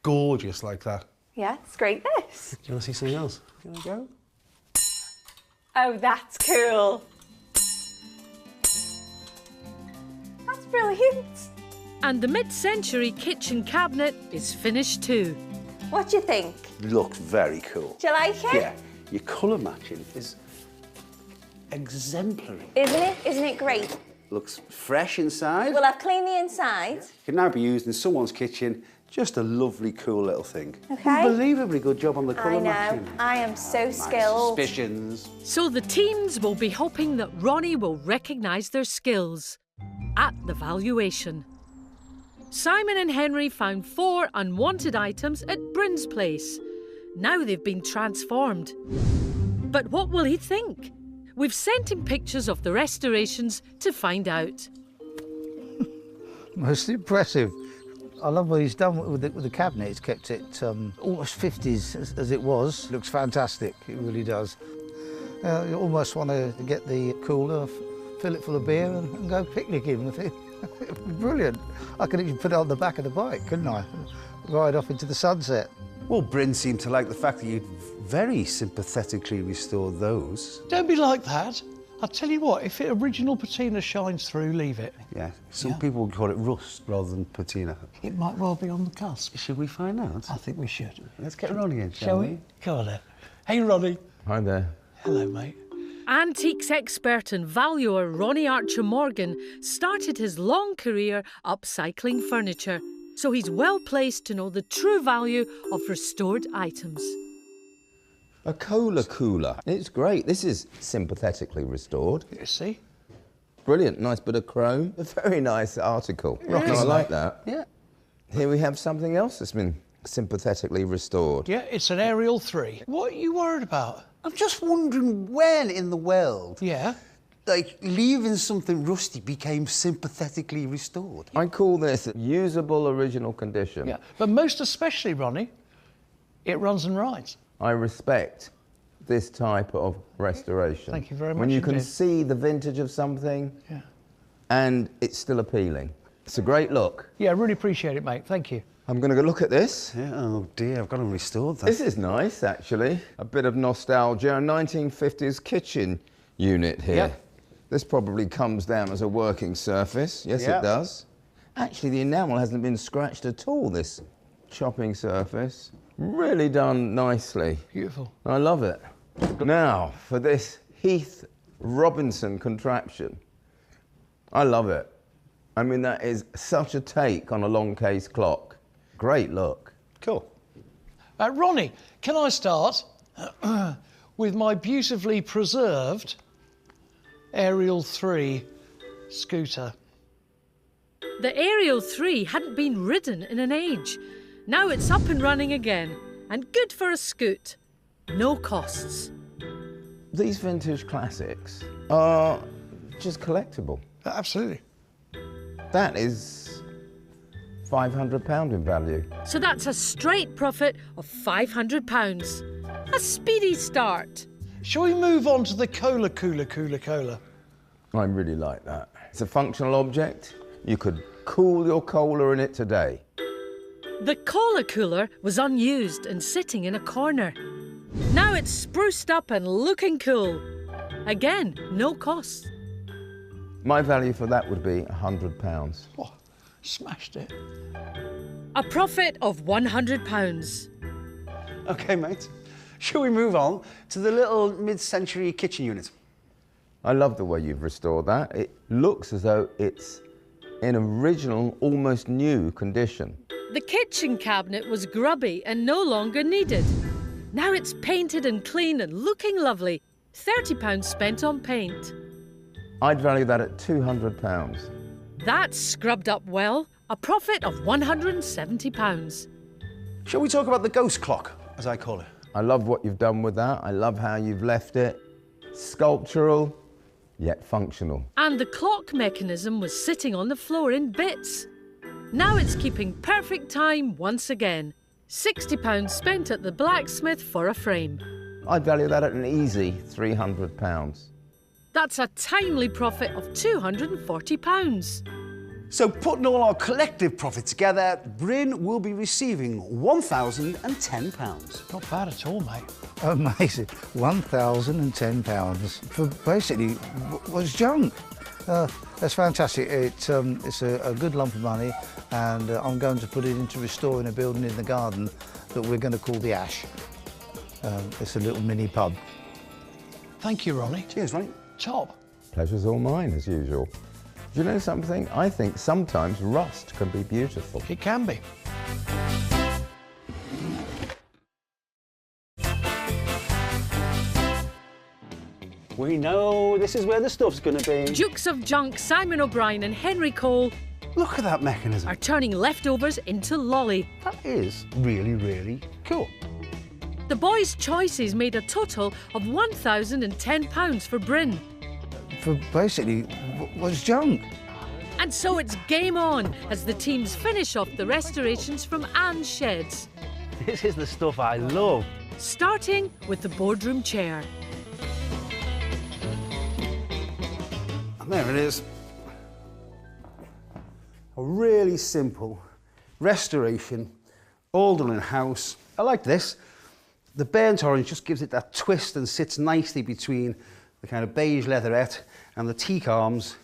[SPEAKER 5] gorgeous like that.
[SPEAKER 12] Yeah, it's great, this.
[SPEAKER 5] Do you want to see something else? Can I go?
[SPEAKER 12] Oh, that's cool. That's brilliant.
[SPEAKER 2] And the mid-century kitchen cabinet is finished too.
[SPEAKER 12] What do you think?
[SPEAKER 5] Looks very cool.
[SPEAKER 12] Do you like it?
[SPEAKER 5] Yeah. Your colour matching is exemplary.
[SPEAKER 12] Isn't it? Isn't it great?
[SPEAKER 5] Looks fresh inside.
[SPEAKER 12] Well, I've cleaned the inside.
[SPEAKER 5] Can now be used in someone's kitchen. Just a lovely, cool little thing.
[SPEAKER 12] Okay.
[SPEAKER 5] Unbelievably good job on the colour matching.
[SPEAKER 12] I am so
[SPEAKER 5] My
[SPEAKER 12] skilled.
[SPEAKER 5] suspicions.
[SPEAKER 2] So the teams will be hoping that Ronnie will recognise their skills at the valuation. Simon and Henry found 4 unwanted items at Bryn's place. Now they've been transformed. But what will he think? We've sent him pictures of the restorations to find out.
[SPEAKER 6] Most impressive. I love what he's done with the cabinet. He's kept it almost 50s as it was. Looks fantastic, it really does. You almost want to get the cooler, fill it full of beer and go picnicking with it. Brilliant. I could even put it on the back of the bike, couldn't I? Ride off into the sunset.
[SPEAKER 5] Well, Bryn seemed to like the fact that you'd very sympathetically restored those.
[SPEAKER 1] Don't be like that. I'll tell you what, if original patina shines through, leave it.
[SPEAKER 5] Yeah, some people would call it rust rather than patina.
[SPEAKER 1] It might well be on the cusp.
[SPEAKER 5] Should we find out?
[SPEAKER 1] I think we should.
[SPEAKER 5] Let's get Ronnie in,
[SPEAKER 1] Shall we? Come on then. Hey, Ronnie.
[SPEAKER 13] Hi there.
[SPEAKER 1] Hello, mate.
[SPEAKER 2] Antiques expert and valuer Ronnie Archer-Morgan started his long career upcycling furniture, so he's well placed to know the true value of restored items.
[SPEAKER 13] A cola cooler. It's great. This is sympathetically restored.
[SPEAKER 1] You see?
[SPEAKER 13] Brilliant. Nice bit of chrome. A very nice article.
[SPEAKER 1] Yeah,
[SPEAKER 13] I like that.
[SPEAKER 1] Yeah.
[SPEAKER 13] Here we have something else that's been sympathetically restored.
[SPEAKER 1] Yeah, it's an Aerial 3. What are you worried about?
[SPEAKER 5] I'm just wondering when in the world, like, leaving something rusty became sympathetically restored.
[SPEAKER 13] I call this usable original condition.
[SPEAKER 1] Yeah, but most especially, Ronnie, it runs and rides.
[SPEAKER 13] I respect this type of restoration.
[SPEAKER 1] Thank you very much
[SPEAKER 13] When you can
[SPEAKER 1] indeed.
[SPEAKER 13] see the vintage of something and it's still appealing. It's a great look.
[SPEAKER 1] Yeah, I really appreciate it, mate. Thank you.
[SPEAKER 13] I'm going to go look at this.
[SPEAKER 5] Yeah, oh dear, I've got them restored then.
[SPEAKER 13] This is nice, actually. A bit of nostalgia, a 1950s kitchen unit here.
[SPEAKER 1] Yep.
[SPEAKER 13] This probably comes down as a working surface. Yes,
[SPEAKER 5] Yep.
[SPEAKER 13] it does. Actually, the enamel hasn't been scratched at all, this chopping surface. Really done nicely.
[SPEAKER 1] Beautiful.
[SPEAKER 13] I love it. Now, for this Heath Robinson contraption. I love it. I mean, that is such a take on a long case clock. Great look.
[SPEAKER 5] Cool.
[SPEAKER 1] Ronnie, can I start with my beautifully preserved Aerial 3 scooter?
[SPEAKER 2] The Aerial 3 hadn't been ridden in an age. Now it's up and running again, and good for a scoot. No costs.
[SPEAKER 13] These vintage classics are just collectible.
[SPEAKER 1] Absolutely.
[SPEAKER 13] That is £500 in value.
[SPEAKER 2] So that's a straight profit of £500. A speedy start.
[SPEAKER 1] Shall we move on to the cola?
[SPEAKER 13] I really like that. It's a functional object. You could cool your cola in it today.
[SPEAKER 2] The cola cooler was unused and sitting in a corner. Now it's spruced up and looking cool. Again, no cost.
[SPEAKER 13] My value for that would be £100.
[SPEAKER 1] Oh, smashed it.
[SPEAKER 2] A profit of £100.
[SPEAKER 5] OK, mate. Shall we move on to the little mid-century kitchen unit?
[SPEAKER 13] I love the way you've restored that. It looks as though it's in original, almost new condition.
[SPEAKER 2] The kitchen cabinet was grubby and no longer needed. Now it's painted and clean and looking lovely. £30 spent on paint.
[SPEAKER 13] I'd value that at £200.
[SPEAKER 2] That's scrubbed up well. A profit of £170.
[SPEAKER 5] Shall we talk about the ghost clock, as I call it?
[SPEAKER 13] I love what you've done with that. I love how you've left it sculptural, yet functional.
[SPEAKER 2] And the clock mechanism was sitting on the floor in bits. Now it's keeping perfect time once again. £60 spent at the blacksmith for a frame.
[SPEAKER 13] I'd value that at an easy £300.
[SPEAKER 2] That's a timely profit of £240.
[SPEAKER 5] So putting all our collective profit together, Bryn will be receiving £1,010.
[SPEAKER 1] Not bad at all, mate.
[SPEAKER 6] Amazing. £1,010 for basically what's junk. That's fantastic. It's a good lump of money, and I'm going to put it into restoring a building in the garden that we're going to call the Ash. It's a little mini pub.
[SPEAKER 1] Thank you, Ronnie.
[SPEAKER 5] Cheers, Ronnie.
[SPEAKER 1] Top.
[SPEAKER 13] Pleasure's all mine, as usual. Do you know something? I think sometimes rust can be beautiful.
[SPEAKER 1] It can be.
[SPEAKER 5] We know this is where the stuff's going to be.
[SPEAKER 2] Dukes of Junk, Simon O'Brien and Henry Cole
[SPEAKER 5] Look at that mechanism.
[SPEAKER 2] are turning leftovers into lolly.
[SPEAKER 5] That is really, really cool.
[SPEAKER 2] The boys' choices made a total of £1,010 for Bryn.
[SPEAKER 6] For basically what's junk.
[SPEAKER 2] And so it's game on as the teams finish off the restorations from Anne's sheds.
[SPEAKER 8] This is the stuff I love.
[SPEAKER 2] Starting with the boardroom chair.
[SPEAKER 5] And there it is. A really simple restoration, Alderman house. I like this. The burnt orange just gives it that twist and sits nicely between the kind of beige leatherette and the teak arms,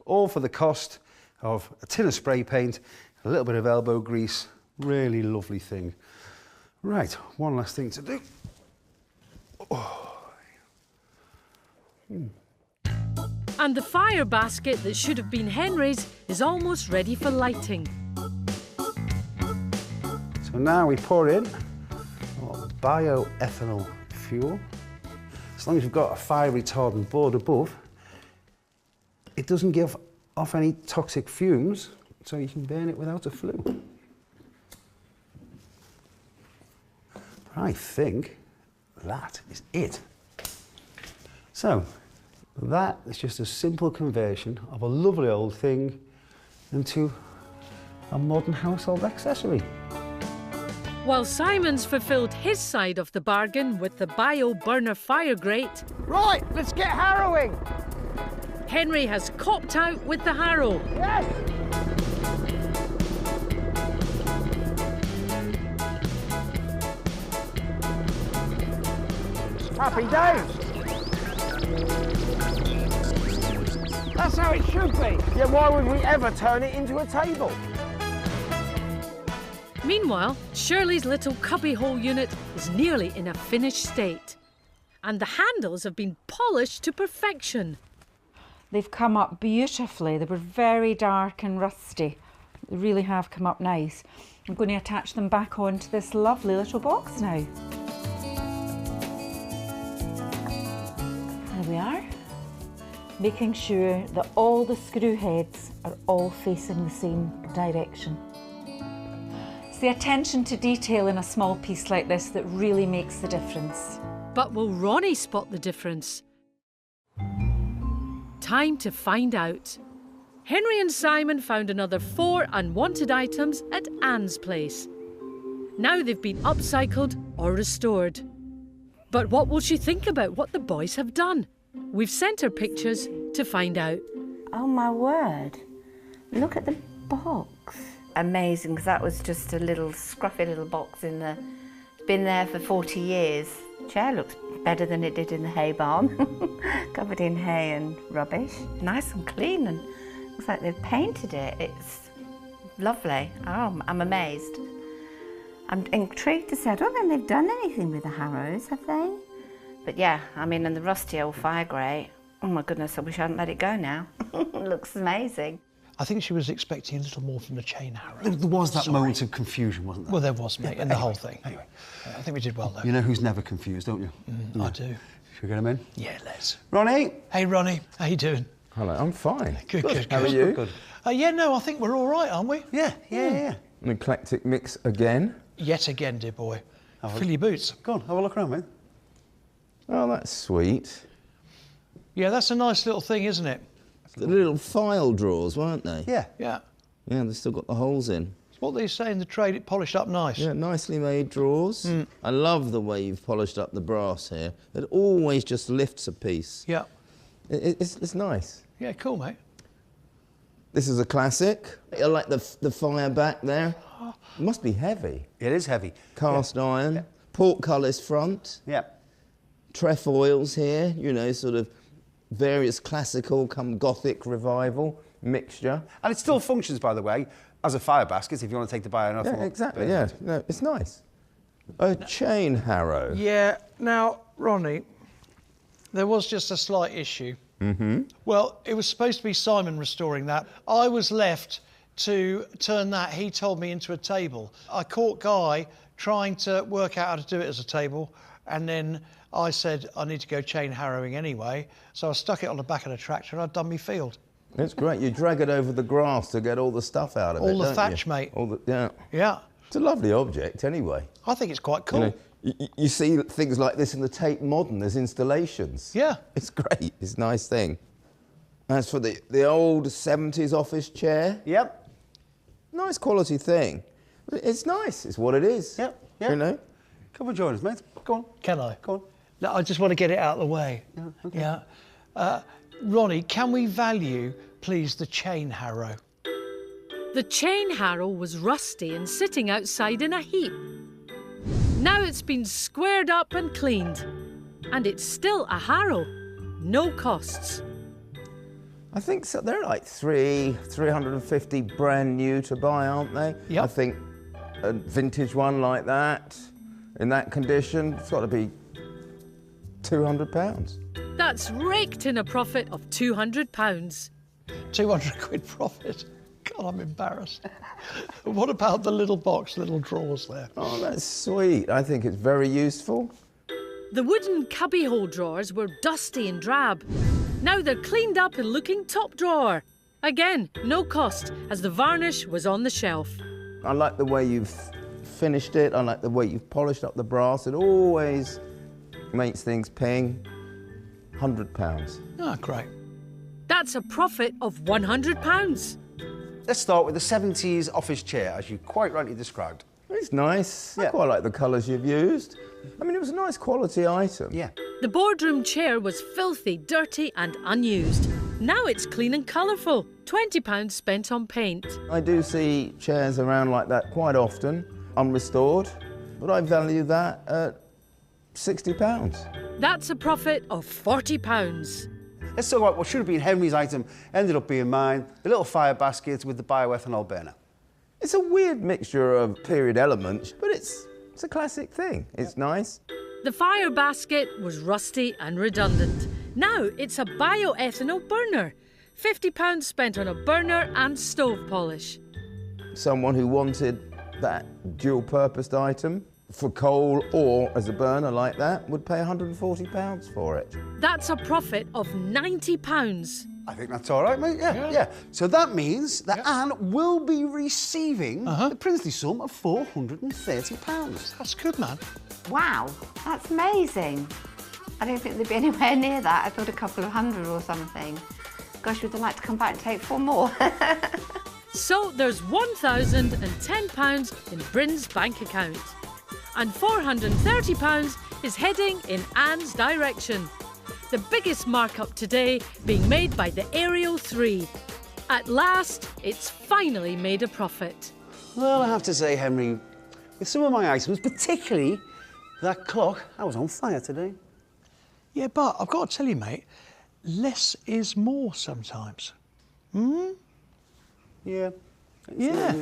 [SPEAKER 5] all for the cost of a tin of spray paint, a little bit of elbow grease. Really lovely thing. Right, one last thing to do. Oh.
[SPEAKER 2] And the fire basket that should have been Henry's is almost ready for lighting.
[SPEAKER 5] So now we pour in our bioethanol fuel. As long as you've got a fire retardant board above, it doesn't give off any toxic fumes, so you can burn it without a flue. I think that is it. So that is just a simple conversion of a lovely old thing into a modern household accessory.
[SPEAKER 2] While Simon's fulfilled his side of the bargain with the bio burner fire grate,
[SPEAKER 8] Right, let's get harrowing.
[SPEAKER 2] Henry has copped out with the harrow.
[SPEAKER 8] Yes! Happy days. That's how it should be. Yeah, why would we ever turn it into a table?
[SPEAKER 2] Meanwhile, Shirley's little cubbyhole unit is nearly in a finished state. And the handles have been polished to perfection.
[SPEAKER 3] They've come up beautifully. They were very dark and rusty. They really have come up nice. I'm going to attach them back onto this lovely little box now. There we are. Making sure that all the screw heads are all facing the same direction. It's the attention to detail in a small piece like this that really makes the difference.
[SPEAKER 2] But will Ronnie spot the difference? Time to find out. Henry and Simon found another 4 unwanted items at Anne's place. Now they've been upcycled or restored. But what will she think about what the boys have done? We've sent her pictures to find out.
[SPEAKER 10] Oh my word, look at the box. Amazing, because that was just a little scruffy little box in the Been there for 40 years. Chair looks better than it did in the hay barn. Covered in hay and rubbish. Nice and clean, and looks like they've painted it. It's lovely. Oh, I'm amazed. I'm intrigued to see. I don't think they've done anything with the harrows, have they? But yeah, I mean, and the rusty old fire grate. Oh my goodness, I wish I hadn't let it go now. It looks amazing.
[SPEAKER 1] I think she was expecting a little more from the chain harrow.
[SPEAKER 5] There was that moment of confusion, wasn't there?
[SPEAKER 1] Well, there was, mate, in the whole thing. Anyway, I think we did well, though.
[SPEAKER 5] You know who's never confused, don't you?
[SPEAKER 1] I do.
[SPEAKER 5] Should we get him in?
[SPEAKER 1] Yeah, let's.
[SPEAKER 5] Ronnie?
[SPEAKER 1] Hey, Ronnie. How you doing?
[SPEAKER 13] Hello, I'm fine.
[SPEAKER 1] Good.
[SPEAKER 13] How are you?
[SPEAKER 5] Good.
[SPEAKER 1] Yeah, no, I think we're all right, aren't we?
[SPEAKER 5] Yeah.
[SPEAKER 13] An eclectic mix again.
[SPEAKER 1] Yet again, dear boy. Fill your boots.
[SPEAKER 5] Go on, have a look around, mate.
[SPEAKER 13] Oh, that's sweet.
[SPEAKER 1] Yeah, that's a nice little thing, isn't it?
[SPEAKER 13] The little file drawers, weren't they?
[SPEAKER 5] Yeah.
[SPEAKER 1] Yeah.
[SPEAKER 13] Yeah, they've still got the holes in.
[SPEAKER 1] It's what they say in the trade, it polished up nice.
[SPEAKER 13] Yeah, nicely made drawers. I love the way you've polished up the brass here. It always just lifts a piece.
[SPEAKER 1] Yeah.
[SPEAKER 13] It's nice.
[SPEAKER 1] Yeah, cool, mate.
[SPEAKER 13] This is a classic. I like the fire back there. It must be heavy.
[SPEAKER 5] It is heavy.
[SPEAKER 13] Cast iron, portcullis front.
[SPEAKER 5] Yeah.
[SPEAKER 13] Trefoils here, you know, sort of various classical come Gothic revival mixture.
[SPEAKER 5] And it still functions, by the way, as a fire basket if you want to take the fire off.
[SPEAKER 13] Yeah, exactly, yeah. No, it's nice. A chain harrow.
[SPEAKER 1] Yeah, now, Ronnie, there was just a slight issue.
[SPEAKER 13] Mm-hmm.
[SPEAKER 1] Well, it was supposed to be Simon restoring that. I was left to turn that, he told me, into a table. I caught Guy trying to work out how to do it as a table, and then I said I need to go chain harrowing anyway, so I stuck it on the back of the tractor and I'd done me field.
[SPEAKER 13] It's great. You drag it over the grass to get all the stuff out of it,
[SPEAKER 1] All the
[SPEAKER 13] don't
[SPEAKER 1] thatch,
[SPEAKER 13] you?
[SPEAKER 1] mate.
[SPEAKER 13] Yeah.
[SPEAKER 1] Yeah.
[SPEAKER 13] It's a lovely object, anyway.
[SPEAKER 1] I think it's quite cool.
[SPEAKER 13] You know, you see things like this in the Tate Modern, there's installations.
[SPEAKER 1] Yeah.
[SPEAKER 13] It's great. It's a nice thing. As for the old 70s office chair.
[SPEAKER 5] Yep.
[SPEAKER 13] Nice quality thing. It's nice. It's what it is.
[SPEAKER 5] Yep.
[SPEAKER 13] You know?
[SPEAKER 5] Come and join us, mate. Go on.
[SPEAKER 1] Can I?
[SPEAKER 5] Go on.
[SPEAKER 1] No, I just want to get it out of the way.
[SPEAKER 5] Yeah, okay.
[SPEAKER 1] Yeah. Ronnie, can we value, please, the chain harrow?
[SPEAKER 2] The chain harrow was rusty and sitting outside in a heap. Now it's been squared up and cleaned. And it's still a harrow. No costs.
[SPEAKER 13] I think so. They're like 350 brand new to buy, aren't they?
[SPEAKER 1] Yep.
[SPEAKER 13] I think a vintage one like that, in that condition, it's got to be £200.
[SPEAKER 2] That's raked in a profit of £200.
[SPEAKER 1] 200 quid profit. God, I'm embarrassed. What about the little box, little drawers there?
[SPEAKER 13] Oh, that's sweet. I think it's very useful.
[SPEAKER 2] The wooden cubbyhole drawers were dusty and drab. Now they're cleaned up and looking top drawer. Again, no cost, as the varnish was on the shelf.
[SPEAKER 13] I like the way you've finished it. I like the way you've polished up the brass. It always makes things ping. £100.
[SPEAKER 1] Oh, great.
[SPEAKER 2] That's a profit of £100.
[SPEAKER 5] Let's start with the 70s office chair, as you quite rightly described.
[SPEAKER 13] It's nice. I quite like the colours you've used. I mean, it was a nice quality item.
[SPEAKER 5] Yeah.
[SPEAKER 2] The boardroom chair was filthy, dirty and unused. Now it's clean and colourful. £20 spent on paint.
[SPEAKER 13] I do see chairs around like that quite often, unrestored, but I value that at £60.
[SPEAKER 2] That's a profit of £40.
[SPEAKER 5] Let's talk about what should have been Henry's item, ended up being mine, the little fire basket with the bioethanol burner.
[SPEAKER 13] It's a weird mixture of period elements, but it's a classic thing. It's nice.
[SPEAKER 2] The fire basket was rusty and redundant. Now it's a bioethanol burner. £50 spent on a burner and stove polish.
[SPEAKER 13] Someone who wanted that dual-purposed item for coal or as a burner like that would pay £140 for it.
[SPEAKER 2] That's a profit of £90.
[SPEAKER 5] I think that's all right, mate. Yeah. So that means that Anne will be receiving the princely sum of £430.
[SPEAKER 1] That's good, man.
[SPEAKER 10] Wow, that's amazing. I don't think they'd be anywhere near that. I thought a couple of hundred or something. Gosh, would they like to come back and take 4 more?
[SPEAKER 2] So there's £1,010 in Bryn's bank account. And £430 is heading in Anne's direction. The biggest markup today being made by the Aerial 3. At last, it's finally made a profit.
[SPEAKER 5] Well, I have to say, Henry, with some of my items, particularly That clock, I was on fire today.
[SPEAKER 1] Yeah, but I've got to tell you, mate, less is more sometimes. Hmm?
[SPEAKER 5] Yeah.
[SPEAKER 1] Yeah.